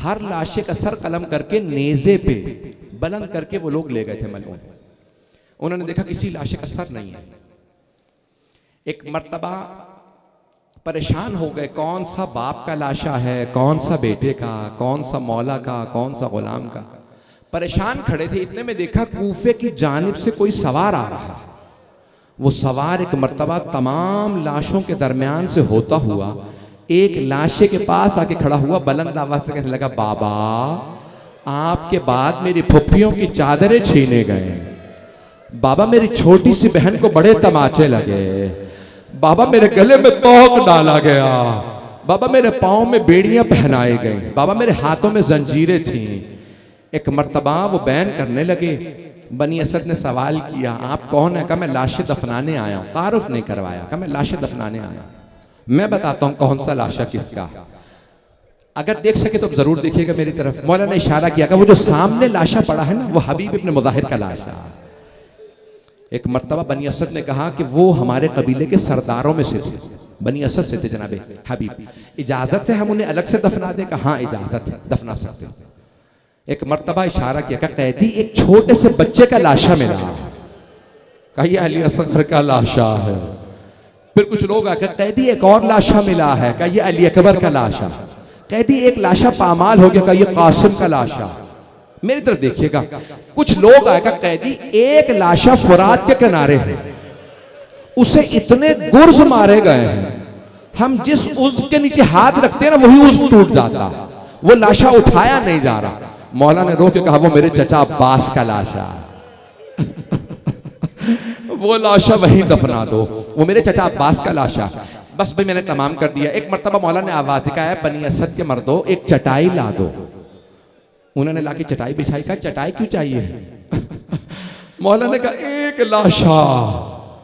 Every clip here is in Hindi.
हर लाशे का सर कलम करके नेज़े पे बुलंद करके वो लोग ले गए थे मलून। उन्होंने देखा किसी लाशे का सर नहीं है। एक मर्तबा परेशान हो गए, कौन सा बाप का लाशा है, कौन सा बेटे का, कौन सा मौला का, कौन सा गुलाम का। परेशान खड़े थे, इतने में देखा कूफे की जानिब से कोई सवार आ रहा है। वो सवार एक मर्तबा तमाम लाशों के दरमियान से होता हुआ एक लाशे के पास आके खड़ा हुआ, बुलंद आवाज से कहने लगा, बाबा आपके बाद मेरी फुफ्फियों की चादरें छीने गए, बाबा मेरी छोटी सी बहन को बड़े तमाचे लगे, बाबा मेरे गले में तोक डाला गया, बाबा मेरे पाँव में बेड़ियां पहनाई गई, बाबा मेरे हाथों में जंजीरें थीं। एक मर्तबा वो बयान करने लगे, बनी असद ने सवाल किया, आप कौन है? कहा मैं लाशें दफनाने आया हूं। तारुफ नहीं करवाया, कहा मैं लाशें दफनाने आया हूं। मैं बताता हूं कौन सा लाशा किसका। अगर देख सके तो जरूर देखिएगा मेरी तरफ। मौलाना ने इशारा किया, वो जो सामने लाशा पड़ा है ना, वो हबीब इब्न मुज़ाहिर का लाशा। एक मर्तबा बनी असद ने कहा कि वो हमारे कबीले के सरदारों में से थे, बनी असद से थे जनाबे हबीब, इजाजत है हम उन्हें अलग से दफना दें? कहा हाँ इजाजत है, दफना सकते। एक मर्तबा इशारा किया, कहा कैदी एक छोटे से बच्चे का लाशा मिला, कहा यह अली असगर का लाशा है। फिर कुछ लोग आकर, कैदी एक और लाशा मिला है, कहा यह अली अकबर का लाशा। कैदी एक लाशा पामाल हो गया, कहा यह कासिम का लाशा। मेरी तरफ देखिएगा, कुछ लोग आएगा, कैदी एक लाशा फुरात के किनारे है, उसे इतने गुर्ज मारे गए हैं, हम जिस उज़्व के नीचे हाथ रखते हैं ना वही उज़्व टूट जाता, वो लाशा उठाया नहीं जा रहा। मौला ने रो के कहा, वो मेरे चचा अब्बास का लाशा वो लाशा वहीं दफना दो, वो मेरे चचा अब्बास का लाशा। बस भाई मैंने तमाम कर दिया। एक मर्तबा मौला ने आवाज दिखाया, बनी असद के मर्दों एक चटाई ला दो। उन्होंने लाके चटाई बिछाई। कहा चटाई क्यों चाहिए? मौला ने कहा एक लाशा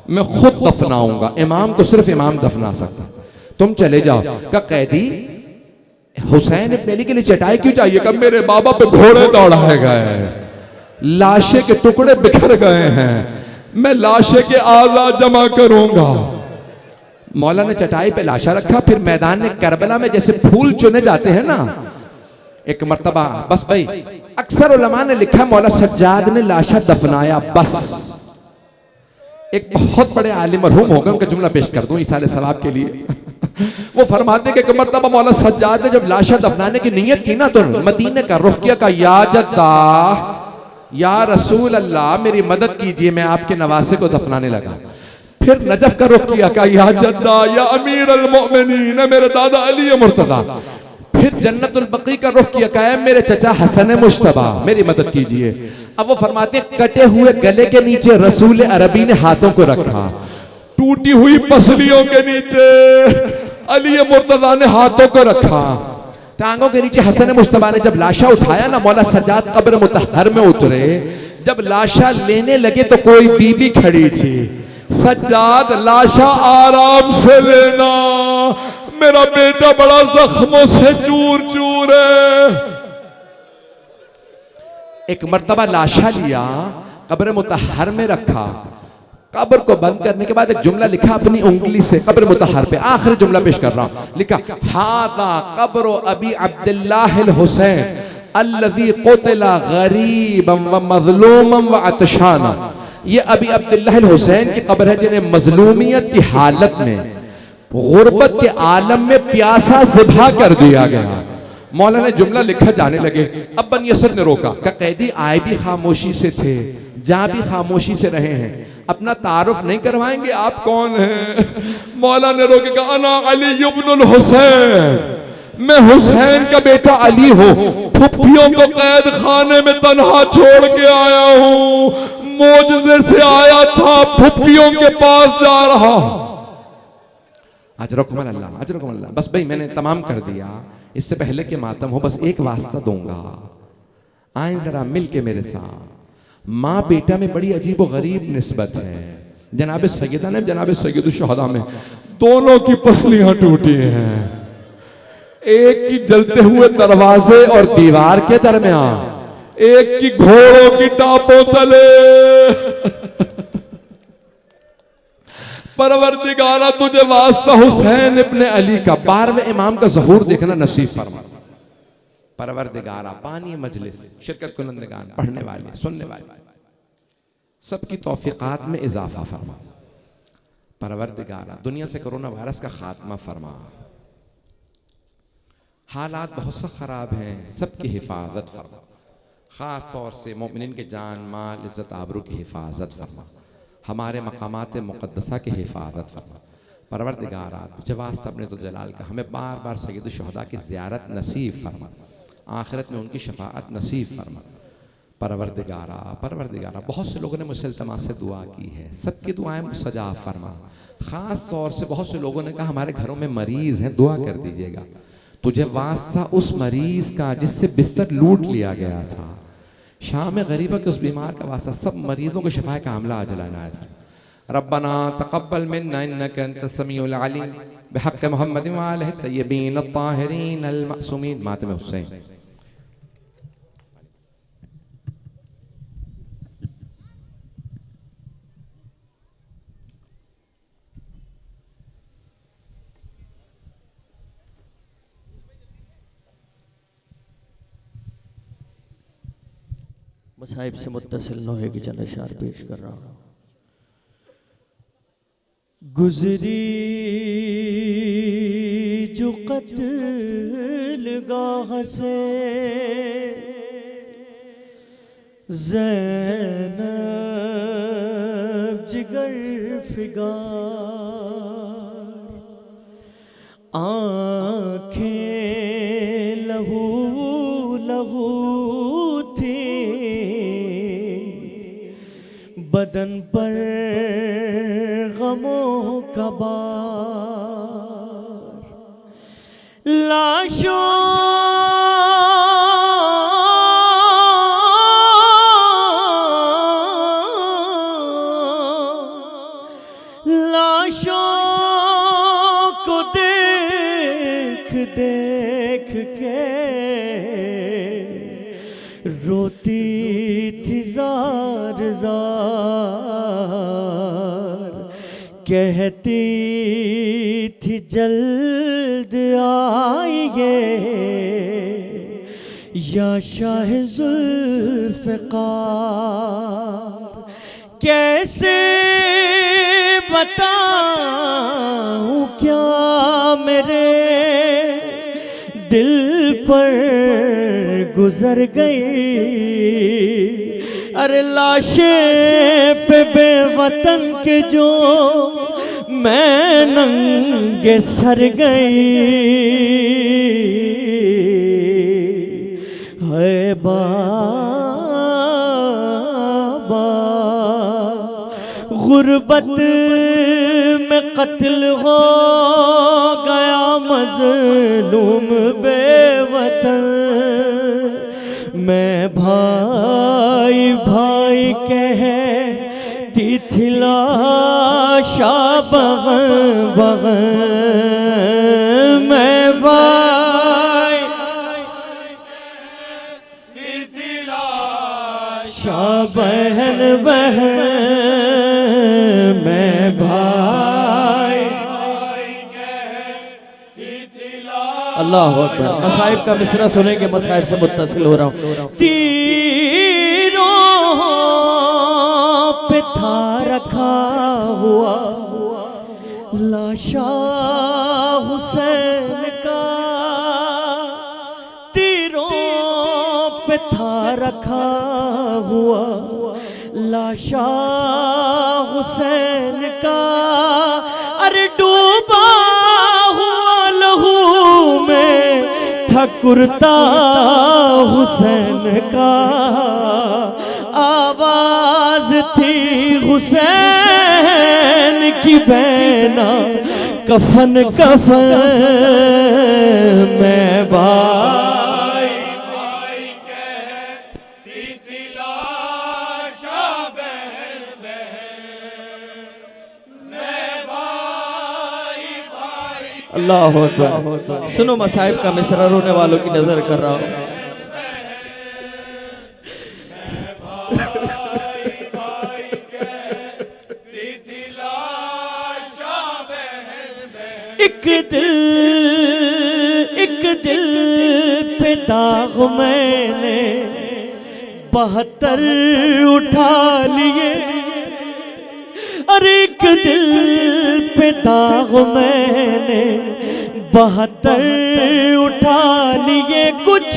मैं खुद दफनाऊंगा, इमाम को सिर्फ इमाम दफना सकता, तुम चले जाओ। कहा कैदी हुसैन इब्न अली के लिए चटाई क्यों चाहिए? कब मेरे बाबा पे घोड़े दौड़ाए गए, लाशे के टुकड़े बिखर गए हैं, मैं लाशे के आज़ा जमा करूंगा। मौला ने चटाई पे लाशा रखा। फिर मैदान करबला में जैसे फूल चुने जाते हैं ना, एक मर्तबा बस भाई अक्सर उलमा ने लिखा मौला सज्जाद ने लाशा दफनाया। बस एक बहुत बड़े आलिम मरहूम हो गए, उनका जुमला पेश कर दूं इसाले सवाब के लिए। वो फरमाते कि मर्तबा मौला सज्जाद ने जब लाशा दफनाने की नीयत की ना, तो मदीने का रुख किया, का या जद्दा या रसूल अल्लाह मेरी मदद कीजिए, मैं आपके नवासे को दफनाने लगा। फिर नजफ का रुख किया, का या जद्दा या अमीर अल मोमिनीन मेरे दादा अली मुर्तजा। फिर जन्नतुल बकी का रुख किया, कहा मेरे चचा हसन मुश्तबा मेरी मदद कीजिए। अब वो फरमाते कटे हुए गले के नीचे रसूल अरबी ने हाथों को रखा, टूटी हुई पसलियों के नीचे अली मुर्तजा ने हाथों को रखा, टांगों के नीचे हसन मुश्तबा ने। जब लाशा उठाया ना, मौला सज्जाद कब्र मुतहर में उतरे। जब लाशा लेने लगे तो कोई बीबी खड़ी थी। सज्जाद लाशा आराम से लेना, मेरा बेटा बड़ा जख्मों से चूर चूर है। एक मर्तबा लाशा लिया, कब्र मुतहर में रखा। कब्र को बंद करने के बाद एक जुमला लिखा अपनी उंगली से कब्र मुतहर पे, आखिरी जुमला पेश कर रहा हूं। लिखा हादा कब्र अबी अब्दुल्लाह अल हुसैन अल्लज़ी क़ुतिला गरीबन व मज़लूमन व अतशाना। ये अबी अब्दुल्लाह अल हुसैन की कब्र है जिन्हें मजलूमियत की हालत में, गुर्बत के आलम में प्यासा ज़िबा कर दिया गया। मौला ने जुमला लिखा, जाने लगे। अब बनी असद ने रोका, का कैदी आए भी खामोशी से थे, जा भी खामोशी से रहे हैं, अपना तारुफ नहीं करवाएंगे, आप कौन हैं? मौला ने रोके, कहा अना अली इब्नुल हुसैन, मैं हुसैन का बेटा अली हूं, फुफ्फियों को कैद खाने में तन्हा छोड़ के आया हूं, मोजज़े से आया था, फुफ्फियों के पास जा रहा। अजरकुम अल्लाह, अजरकुम अल्लाह। बस भाई मैंने तमाम कर दिया। इससे पहले के मातम हो, बस एक वास्ता दूंगा, आए जरा मिल के मेरे साथ। माँ बेटा में बड़ी अजीब व गरीब निस्बत है। जनाब सैयदा ने जनाब सैयद शुहदा में दोनों की पसलियां टूटी हैं, एक की जलते हुए दरवाजे और दीवार के दरमियान, एक की घोड़ों की टापों तले। परवरदिगारा तुझे वास्ता हुसैन इब्ने अली का 12वें इमाम का ज़हूर देखना नसीब फरमा। परवरदिगारा, बानी मजलिस, शिरकत कुनंदगान, पढ़ने वाले, सुनने वाले, सबकी तौफीकात में इजाफा फरमा। परवरदिगारा, दुनिया से कोरोना वायरस का खात्मा फरमा। हालात बहुत सा ख़राब हैं, सबकी हिफाजत फरमा। ख़ास तौर से मोमिनीन के जान माल इज़्ज़त आबरू की हिफाजत फरमा। हमारे मकामात मुक़द्दसा की हिफाजत फरमा। परवरदिगारा, तुझे वास्ता अपने तो जलाल का, हमें बार बार सैयद शुहदा की ज़ियारत नसीब फरमा। आखिरत में उनकी शफाअत नसीब फरमा। परवरदिगारा, परवरदिगारा, बहुत से लोगों ने मुझसे इल्तमास से दुआ की है, सबकी दुआएं मुस्तजाब फरमा। ख़ास तौर से बहुत से लोगों ने कहा हमारे घरों में मरीज़ हैं, दुआ कर दीजिएगा। तुझे वास्ता उस मरीज़ का जिससे बिस्तर लूट लिया गया था, शाम गरीबा के उस बीमार का वास्ता, सब मरीज़ों को शिफा कामिला अजल इनायत फरमा। रब्बना तक़ब्बल मिन्ना इन्नका अंतस समीउल अलीम बिहक़्क़ि मुहम्मद व आलिहि तय्यबीन अत्ताहिरीन अल मअसूमीन। मातम हुसैन। मसाइब से मुत्तसिल लोहे की चंद अशआर पेश कर रहा हूँ। गुजरी जो क़त्लगाह से ज़ैनब जिगर फिगार, आँखें लहू लहू थी, बदन पर गमों का बार, लाशों लाशों को देख देख के रोती थी जार जार, कहती थी जल्द आइए या शाह ज़ुल्फ़िकार। कैसे बताऊं क्या मेरे दिल पर गुजर गई, अरे लाशें पे बेवतन के जो मैं नंगे सर गई। है बाबा गुर्बत में कत्ल हो गया मज़लूम बेवतन, मैं भाई भाई कहती थी लाशा बग़न बग़न, मैं भाई कहती थी लाशा बहन बहन, मैं भाई अल्लाह अकबर। मसाइब का मिसरा सुनेंगे, मसाइब से मुत्तसिल हो रहा हूँ। तीरों पे था रखा हुआ लाशा हुसैन का, तीरों पे था रखा हुआ लाशा हुसैन का, अरे डूबा हुआ लहू में था कुर्ता हुसैन का, आवाज थी हुसैन की बैना कफन कफन, मैं भाई भाई कहती थी लाशा बहन बहन, मैं भाई भाई। अल्लाह अकबर। सुनो मसाइब का मिसरा, रोने वालों की नजर कर रहा हूँ। एक दिल पे पे दाग मैंने 72 उठा लिए। अरे एक दिल पे दाग मैंने 72 उठा लिए। कुछ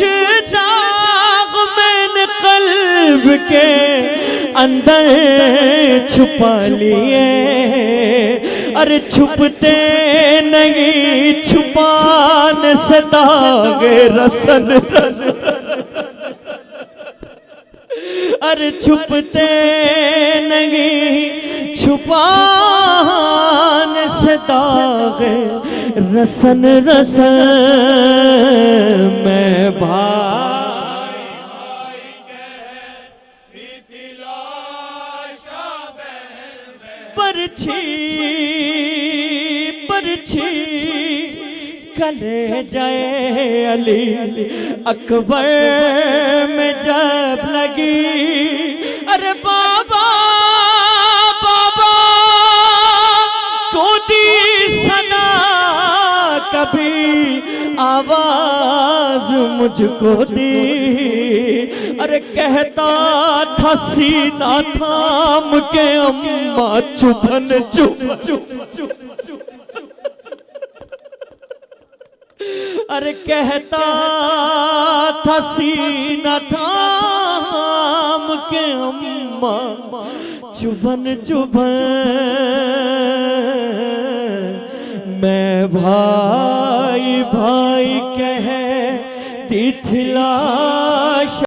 दाग मैंने कल्ब के अंदर छुपा लिए। अरे छुपते नहीं छुपाने से दाग रसन। अरे छुपते नहीं छुपाने से दाग रसन रसन। मैं भाई परछी परछी कले जाए अली अकबर में जब लगी। अरे बाबा बाबा को दी सना कभी आवाज मुझको दी। अरे कहता था सीना थाम के अम्मा चुभन चुप चुप चुप। अरे कहता था सीना थाम के अम्मा चुभन चुभन। मैं भाई भाई कहती थी लाश